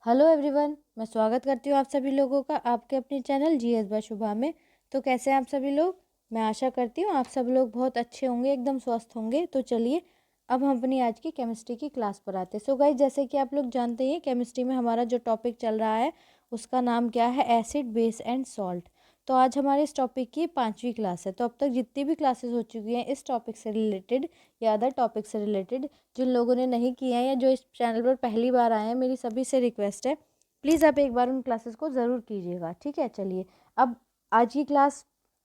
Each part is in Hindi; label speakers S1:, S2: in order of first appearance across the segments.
S1: हेलो एवरीवन, मैं स्वागत करती हूँ आप सभी लोगों का आपके अपने चैनल जीएस बाय शुभा में। तो कैसे हैं आप सभी लोग? मैं आशा करती हूँ आप सब लोग बहुत अच्छे होंगे, एकदम स्वस्थ होंगे। तो चलिए अब हम अपनी आज की केमिस्ट्री की क्लास पर आते हैं। सो गाइस, जैसे कि आप लोग जानते हैं केमिस्ट्री में हमारा जो टॉपिक चल रहा है उसका नाम क्या है? Acid, base and salt. तो आज हमारे इस टॉपिक की 5वीं क्लास है। तो अब तक जितनी भी क्लासेस हो चुकी हैं इस टॉपिक से रिलेटेड या अदर टॉपिक से रिलेटेड, जिन लोगों ने नहीं किया है या जो इस चैनल पर पहली बार आए हैं, मेरी सभी से रिक्वेस्ट है प्लीज़ आप एक बार उन क्लासेस को ज़रूर कीजिएगा। ठीक है, चलिए अब आज की क्लास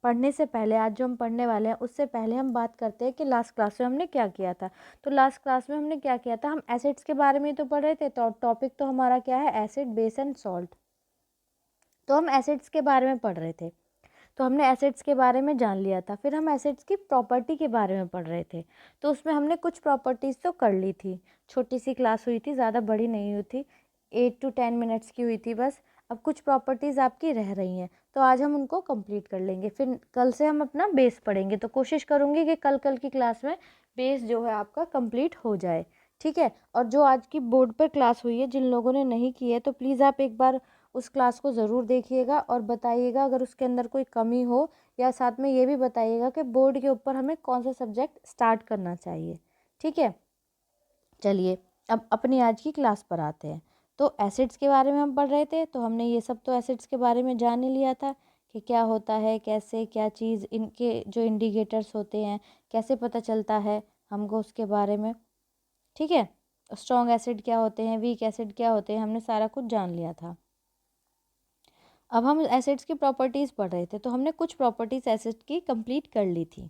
S1: पढ़ने से पहले, आज जो हम पढ़ने वाले हैं उससे पहले हम बात करते हैं कि लास्ट क्लास में हमने क्या किया था। तो लास्ट क्लास में हमने क्या किया था? हम एसिड्स के बारे में तो पढ़ रहे थे। तो टॉपिक तो हमारा क्या है? Acid, base and salt. तो हम एसिड्स के बारे में पढ़ रहे थे। तो हमने एसिड्स के बारे में जान लिया था। फिर हम एसिड्स की प्रॉपर्टी के बारे में पढ़ रहे थे। तो उसमें हमने कुछ प्रॉपर्टीज़ तो कर ली थी। छोटी सी क्लास हुई थी, ज़्यादा बड़ी नहीं हुई थी, 8 to 10 मिनट्स की हुई थी बस। अब कुछ प्रॉपर्टीज़ आपकी रह रही हैं, तो आज हम उनको कंप्लीट कर लेंगे। फिर कल से हम अपना बेस पढ़ेंगे। तो कोशिश करूँगी कि कल की क्लास में बेस जो है आपका कंप्लीट हो जाए। ठीक है, और जो आज की बोर्ड पर क्लास हुई है, जिन लोगों ने नहीं की है तो प्लीज़ आप एक बार उस क्लास को ज़रूर देखिएगा और बताइएगा अगर उसके अंदर कोई कमी हो, या साथ में ये भी बताइएगा कि बोर्ड के ऊपर हमें कौन सा सब्जेक्ट स्टार्ट करना चाहिए। ठीक है, चलिए अब अपनी आज की क्लास पर आते हैं। तो एसिड्स के बारे में हम पढ़ रहे थे, तो हमने ये सब तो एसिड्स के बारे में जान ही लिया था कि क्या होता है, कैसे, क्या चीज़, इनके जो इंडिकेटर्स होते हैं, कैसे पता चलता है हमको उसके बारे में। ठीक है, स्ट्रॉन्ग एसिड क्या होते हैं, वीक एसिड क्या होते हैं, हमने सारा कुछ जान लिया था। अब हम एसिड्स की प्रॉपर्टीज़ पढ़ रहे थे, तो हमने कुछ प्रॉपर्टीज़ एसिड की कंप्लीट कर ली थी।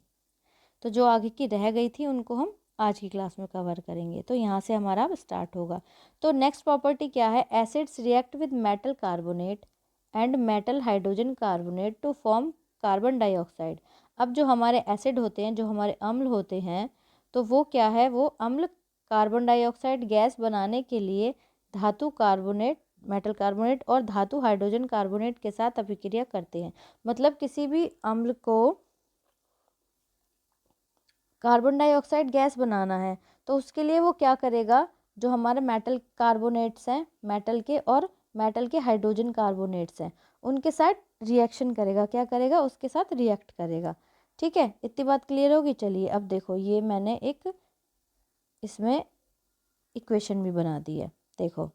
S1: तो जो आगे की रह गई थी उनको हम आज की क्लास में कवर करेंगे। तो यहाँ से हमारा अब स्टार्ट होगा। तो नेक्स्ट प्रॉपर्टी क्या है? Acids react with metal carbonate and metal hydrogen carbonate to form carbon dioxide. अब जो हमारे एसिड होते हैं, जो हमारे अम्ल होते हैं, तो वो क्या है? वो अम्ल कार्बन डाइऑक्साइड गैस बनाने के लिए धातु कार्बोनेट, मेटल कार्बोनेट और धातु हाइड्रोजन कार्बोनेट के साथ अभिक्रिया करते हैं। मतलब किसी भी अम्ल को कार्बन डाइऑक्साइड गैस बनाना है तो उसके लिए वो क्या करेगा? जो हमारे मेटल कार्बोनेट्स हैं, मेटल के, और मेटल के हाइड्रोजन कार्बोनेट्स हैं, उनके साथ रिएक्शन करेगा। क्या करेगा? उसके साथ रिएक्ट करेगा। ठीक है, इतनी बात क्लियर होगी। चलिए अब देखो, ये मैंने एक इसमें इक्वेशन भी बना दी है। देखो,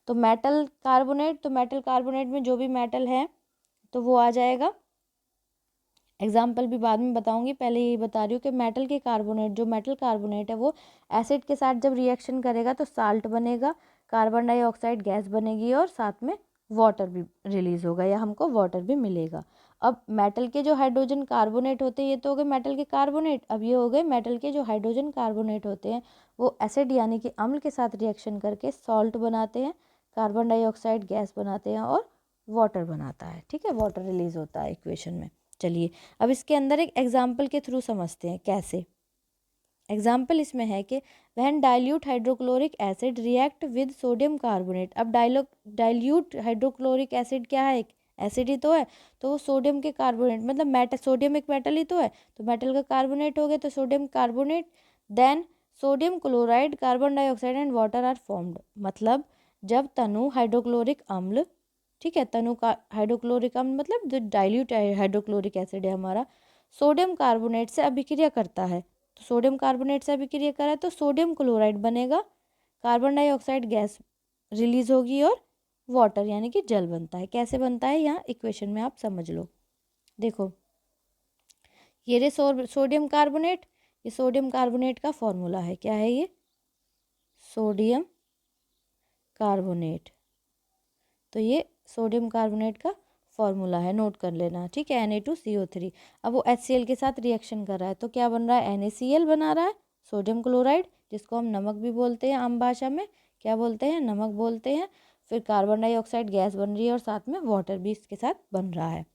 S1: तो मेटल कार्बोनेट में जो भी मेटल है तो वो आ जाएगा। एग्जाम्पल भी बाद में बताऊंगी, पहले यही बता रही हूँ कि मेटल के कार्बोनेट, जो मेटल कार्बोनेट है वो एसिड के साथ जब रिएक्शन करेगा तो साल्ट बनेगा, कार्बन डाइऑक्साइड गैस बनेगी और साथ में वाटर भी रिलीज होगा या हमको वाटर भी मिलेगा। अब मेटल के जो हाइड्रोजन कार्बोनेट होते हैं, ये तो हो गए मेटल के कार्बोनेट। अब ये हो गए मेटल के जो हाइड्रोजन कार्बोनेट होते हैं, वो एसिड यानी कि अम्ल के साथ रिएक्शन करके सॉल्ट बनाते हैं, कार्बन डाइऑक्साइड गैस बनाते हैं और वाटर बनाता है। ठीक है, वाटर रिलीज होता है इक्वेशन में। चलिए अब इसके अंदर एक एग्जाम्पल के थ्रू समझते हैं कैसे। एग्जाम्पल इसमें है कि when dilute hydrochloric acid react with sodium carbonate. अब डाइल्यूट हाइड्रोक्लोरिक एसिड क्या है? एक एसिड ही तो है। तो वो सोडियम के कार्बोनेट, मतलब मेटल, सोडियम एक मेटल ही तो है, तो मेटल का कार्बोनेट हो गया तो sodium carbonate. Then sodium chloride, carbon dioxide and water are formed. मतलब जब तनु हाइड्रोक्लोरिक अम्ल, ठीक है, तनु का हाइड्रोक्लोरिक अम्ल मतलब जो डाइल्यूट हाइड्रोक्लोरिक एसिड है हमारा, सोडियम कार्बोनेट से अभिक्रिया करता है। तो सोडियम कार्बोनेट से अभिक्रिया करा तो सोडियम क्लोराइड बनेगा, कार्बन डाइऑक्साइड गैस रिलीज होगी और वाटर यानी कि जल बनता है। कैसे बनता है यहाँ इक्वेशन में आप समझ लो। देखो, ये रे सोडियम कार्बोनेट, ये सोडियम कार्बोनेट का फॉर्मूला है। क्या है ये? Sodium carbonate. तो ये सोडियम कार्बोनेट का फॉर्मूला है, नोट कर लेना। ठीक है, Na2CO3। अब वो HCl के साथ रिएक्शन कर रहा है तो क्या बन रहा है? NaCl बना रहा है, सोडियम क्लोराइड, जिसको हम नमक भी बोलते हैं, आम भाषा में क्या बोलते हैं? नमक बोलते हैं। फिर कार्बन डाइऑक्साइड गैस बन रही है और साथ में वाटर भी इसके साथ बन रहा है।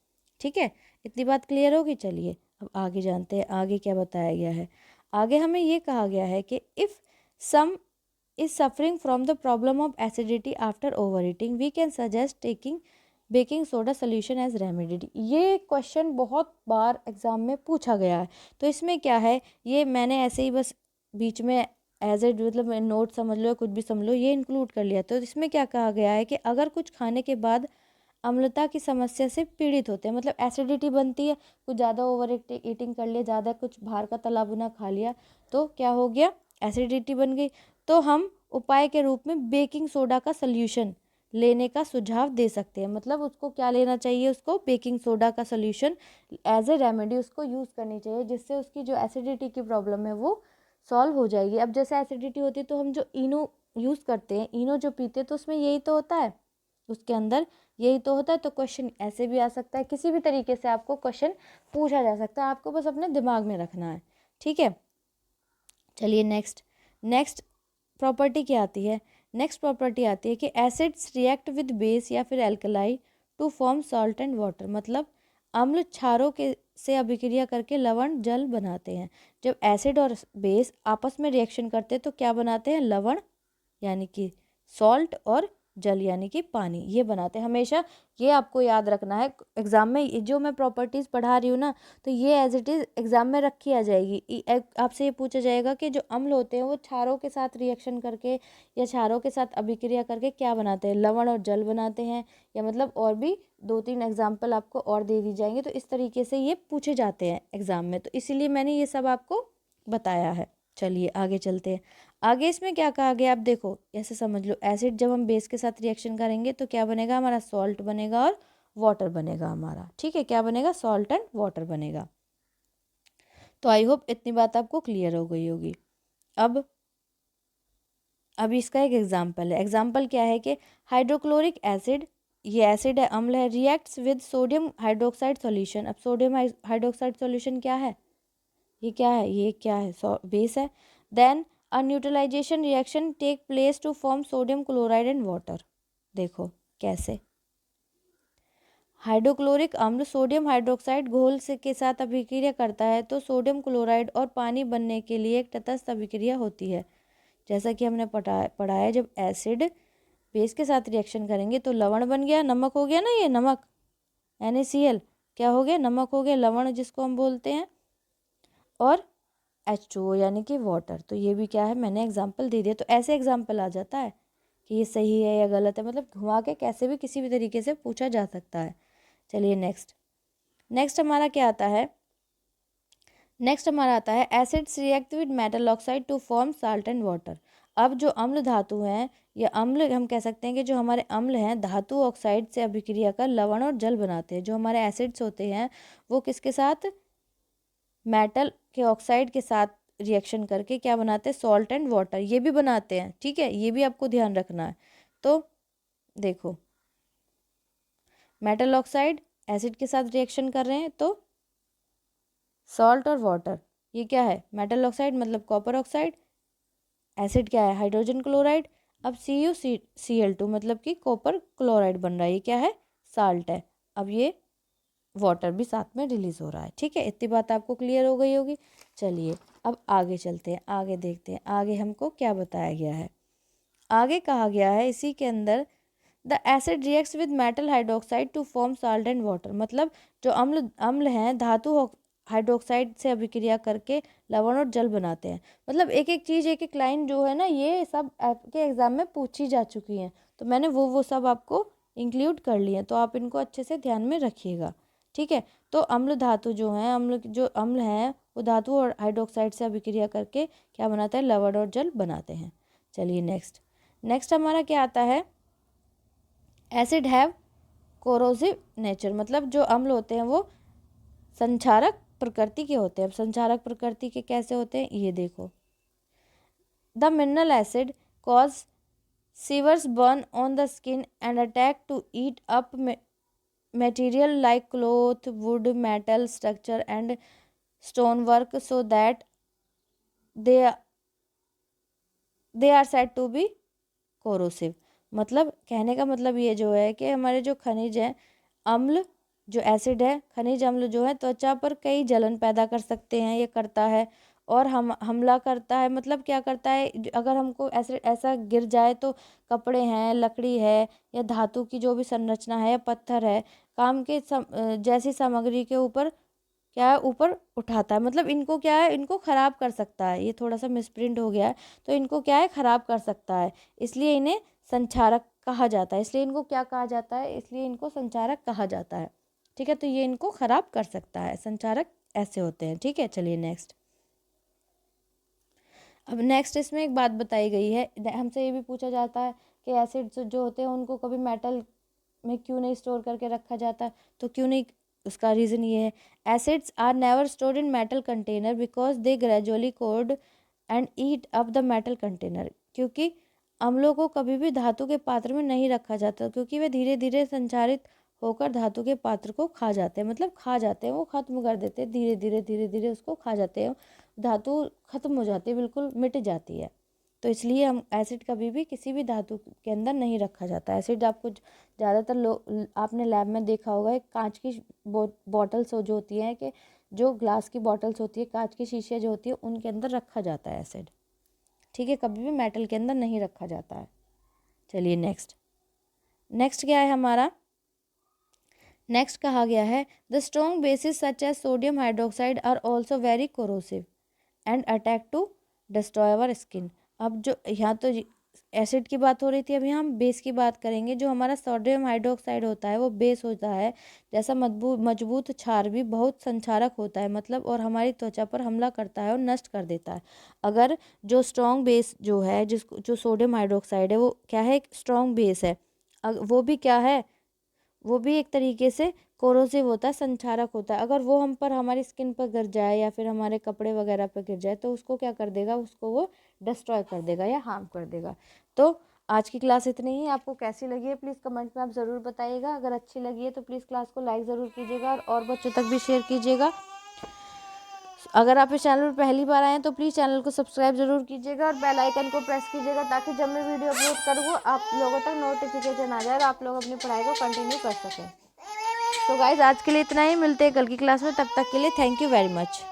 S1: ठीक है, इतनी बात क्लियर होगी। चलिए अब आगे जानते हैं आगे क्या बताया गया है। आगे हमें ये कहा गया है कि if some is suffering from the problem of acidity after overeating, we can suggest taking baking soda solution as remedy. ये क्वेश्चन बहुत बार एग्जाम में पूछा गया है। तो इसमें क्या है, ये मैंने ऐसे ही बस बीच में एज ए मतलब नोट समझ लो या कुछ भी समझ लो, ये इंक्लूड कर लिया। तो इसमें क्या कहा गया है कि अगर कुछ खाने के बाद अम्लता की समस्या से पीड़ित होते हैं, मतलब एसिडिटी बनती है, कुछ ज़्यादा ओवर ईटिंग कर लिया, ज़्यादा कुछ बाहर का तला भुना खा लिया, तो क्या हो गया, एसिडिटी बन गई। तो हम उपाय के रूप में बेकिंग सोडा का सल्यूशन लेने का सुझाव दे सकते हैं। मतलब उसको क्या लेना चाहिए, उसको बेकिंग सोडा का सॉल्यूशन एज ए रेमेडी उसको यूज़ करनी चाहिए, जिससे उसकी जो एसिडिटी की प्रॉब्लम है वो सॉल्व हो जाएगी। अब जैसे एसिडिटी होती है तो हम जो इनो यूज़ करते हैं, इनो जो पीते हैं, तो उसमें यही तो होता है, उसके अंदर यही तो होता है। तो क्वेश्चन ऐसे भी आ सकता है, किसी भी तरीके से आपको क्वेश्चन पूछा जा सकता है, आपको बस अपने दिमाग में रखना है। ठीक है, चलिए नेक्स्ट प्रॉपर्टी क्या आती है। नेक्स्ट प्रॉपर्टी आती है कि एसिड्स रिएक्ट विद बेस या फिर alkali to form salt and water. मतलब अम्ल क्षारों के से अभिक्रिया करके लवण जल बनाते हैं। जब एसिड और बेस आपस में रिएक्शन करते हैं तो क्या बनाते हैं, लवण यानी कि सॉल्ट और जल यानी कि पानी, ये बनाते हैं। हमेशा ये आपको याद रखना है एग्जाम में, जो मैं प्रॉपर्टीज़ पढ़ा रही हूँ ना, तो ये एज इट इज़ एग्जाम में रखी आ जाएगी। आपसे ये पूछा जाएगा कि जो अम्ल होते हैं वो क्षारों के साथ रिएक्शन करके या क्षारों के साथ अभिक्रिया करके क्या बनाते हैं, लवण और जल बनाते हैं। या मतलब और भी 2-3 एग्जाम्पल आपको और दे दी जाएंगे। तो इस तरीके से ये पूछे जाते हैं एग्जाम में, तो इसीलिए मैंने ये सब आपको बताया है। चलिए आगे चलते हैं। आगे इसमें क्या कहा गया, आप देखो ऐसे समझ लो, एसिड जब हम बेस के साथ रिएक्शन करेंगे तो क्या बनेगा, हमारा सॉल्ट बनेगा और वाटर बनेगा हमारा। ठीक है, क्या बनेगा, सॉल्ट एंड वाटर बनेगा। तो आई होप इतनी बात आपको क्लियर हो गई होगी। अब इसका एक एग्जाम्पल है। एग्जाम्पल क्या है कि हाइड्रोक्लोरिक एसिड, ये एसिड है, अम्ल है, reacts with sodium hydroxide solution. अब सोडियम हाइड्रोक्साइड सॉल्यूशन क्या है, ये क्या है, ये क्या है, बेस है। Then a neutralisation reaction take place to form sodium chloride and water. देखो कैसे, हाइड्रोक्लोरिक अम्ल सोडियम हाइड्रोक्साइड घोल से के साथ अभिक्रिया करता है तो सोडियम क्लोराइड और पानी बनने के लिए एक तटस्थ अभिक्रिया होती है। जैसा कि हमने पढ़ा है, जब एसिड बेस के साथ रिएक्शन करेंगे तो लवण बन गया, नमक हो गया ना, ये नमक NaCl क्या हो गया, नमक हो गया, लवण जिसको हम बोलते हैं, और H2O यानी कि वाटर। तो ये भी क्या है, मैंने एग्जाम्पल दे दिया। तो ऐसे एग्जाम्पल आ जाता है कि ये सही है या गलत है, मतलब घुमा के कैसे भी किसी भी तरीके से पूछा जा सकता है। चलिए नेक्स्ट हमारा क्या आता है, नेक्स्ट हमारा आता है acids react with metal oxide to form salt and water. अब जो अम्ल धातु हैं, या अम्ल हम कह सकते हैं कि जो हमारे अम्ल हैं धातु ऑक्साइड से अभिक्रिया कर लवण और जल बनाते हैं। जो हमारे एसिड्स होते हैं वो किसके साथ, मेटल के ऑक्साइड के साथ रिएक्शन करके क्या बनाते हैं, सॉल्ट एंड वाटर, ये भी बनाते हैं। ठीक है, ये भी आपको ध्यान रखना है। तो देखो, मेटल ऑक्साइड एसिड के साथ रिएक्शन कर रहे हैं तो सॉल्ट और वाटर, ये क्या है, मेटल ऑक्साइड मतलब कॉपर ऑक्साइड, एसिड क्या है, हाइड्रोजन क्लोराइड। अब CuCl2 मतलब कि कॉपर क्लोराइड बन रहा है, ये क्या है, साल्ट है। अब ये वाटर भी साथ में रिलीज हो रहा है। ठीक है, इतनी बात आपको क्लियर हो गई होगी। चलिए अब आगे चलते हैं, आगे देखते हैं आगे हमको क्या बताया गया है। आगे कहा गया है इसी के अंदर, the acid reacts with metal hydroxide to form salt and water. मतलब जो अम्ल हैं धातु हाइड्रोक्साइड से अभिक्रिया करके लवण और जल बनाते हैं। मतलब एक एक चीज़, एक एक लाइन जो है ना, ये सब आपके एग्जाम में पूछी जा चुकी हैं, तो मैंने वो सब आपको इंक्लूड कर लिए हैं, तो आप इनको अच्छे से ध्यान में रखिएगा। ठीक है, तो अम्ल धातु जो है, जो अम्ल हैं वो धातु और हाइड्रोक्साइड से अभिक्रिया करके क्या बनाते हैं, लवण और जल बनाते हैं। चलिए नेक्स्ट हमारा क्या आता है, एसिड हैव कोरोसिव नेचर। मतलब जो अम्ल होते हैं वो संक्षारक प्रकृति के होते हैं। अब संक्षारक प्रकृति के कैसे होते हैं, ये देखो, the mineral acid cause severe burn on the skin and attack to eat up material like cloth, wood, metal structure and stonework so that they are said to be corrosive। मतलब कहने का मतलब ये जो है कि हमारे जो खनिज हैं, अम्ल जो एसिड है, खनिज अम्ल जो है त्वचा पर कई जलन पैदा कर सकते हैं, ये करता है, और हम हमला करता है। मतलब क्या करता है, अगर हमको ऐसे ऐसा गिर जाए तो कपड़े हैं, लकड़ी है, या धातु की जो भी संरचना है, या पत्थर है, काम के जैसी सामग्री के ऊपर क्या है, ऊपर उठाता है, मतलब इनको क्या है, इनको ख़राब कर सकता है। ये थोड़ा सा मिसप्रिंट हो गया है, तो इनको क्या है, ख़राब कर सकता है, इसलिए इन्हें संचारक कहा जाता है। इसलिए इनको क्या कहा जाता है, इसलिए इनको संचारक कहा जाता है। ठीक है, तो ये इनको ख़राब कर सकता है, संचारक ऐसे होते हैं। ठीक है, चलिए नेक्स्ट। अब नेक्स्ट इसमें एक बात बताई गई है, हमसे ये भी पूछा जाता है कि एसिड्स जो होते हैं उनको कभी मेटल में क्यों नहीं स्टोर करके रखा जाता, तो क्यों नहीं, उसका रीज़न ये है, acids are never stored in metal container because they gradually corrode and eat up the metal container. क्योंकि अम्लों को कभी भी धातु के पात्र में नहीं रखा जाता, क्योंकि वे धीरे धीरे संचारित होकर धातु के पात्र को खा जाते हैं, मतलब खा जाते हैं, वो खत्म कर देते हैं, धीरे धीरे उसको खा जाते हैं, धातु खत्म हो जाती है, बिल्कुल मिट जाती है। तो इसलिए हम एसिड कभी भी किसी भी धातु के अंदर नहीं रखा जाता। एसिड आपको ज़्यादातर आपने लैब में देखा होगा, एक कांच की बॉटल्स जो होती हैं, कि जो ग्लास की बॉटल्स होती है, कांच की शीशे जो होती है, उनके अंदर रखा जाता है एसिड। ठीक है, कभी भी मेटल के अंदर नहीं रखा जाता है। चलिए नेक्स्ट। नेक्स्ट क्या है हमारा, नेक्स्ट कहा गया है the strong bases such as sodium hydroxide are also very corrosive and attack to destroy our skin. अब जो यहाँ तो एसिड की बात हो रही थी, अभी हम बेस की बात करेंगे। जो हमारा सोडियम हाइड्रोक्साइड होता है वो बेस होता है, जैसा मजबूत क्षार भी बहुत संक्षारक होता है, मतलब और हमारी त्वचा पर हमला करता है और नष्ट कर देता है। अगर जो स्ट्रॉन्ग बेस जो है, जिसको जो सोडियम हाइड्रोक्साइड है, वो क्या है, एक स्ट्रॉन्ग बेस है, वो भी क्या है, वो भी एक तरीके से कोरोसिव होता है, संक्षारक होता है। अगर वो हम पर, हमारी स्किन पर गिर जाए या फिर हमारे कपड़े वगैरह पर गिर जाए, तो उसको क्या कर देगा, उसको वो डिस्ट्रॉय कर देगा या हार्म कर देगा। तो आज की क्लास इतनी ही। आपको कैसी लगी है प्लीज़ कमेंट में आप ज़रूर बताइएगा। अगर अच्छी लगी है तो प्लीज़ क्लास को लाइक ज़रूर कीजिएगा और बच्चों तक भी शेयर कीजिएगा। अगर आप इस चैनल पर पहली बार आए हैं तो प्लीज़ चैनल को सब्सक्राइब ज़रूर कीजिएगा और बेल आइकन को प्रेस कीजिएगा, ताकि जब मैं वीडियो अपलोड करूँ आप लोगों तक नोटिफिकेशन आ जाए और आप लोग अपनी पढ़ाई को कंटिन्यू कर सकें। तो गाइज़ आज के लिए इतना ही, मिलते हैं कल की क्लास में, तब तक के लिए थैंक यू वेरी मच।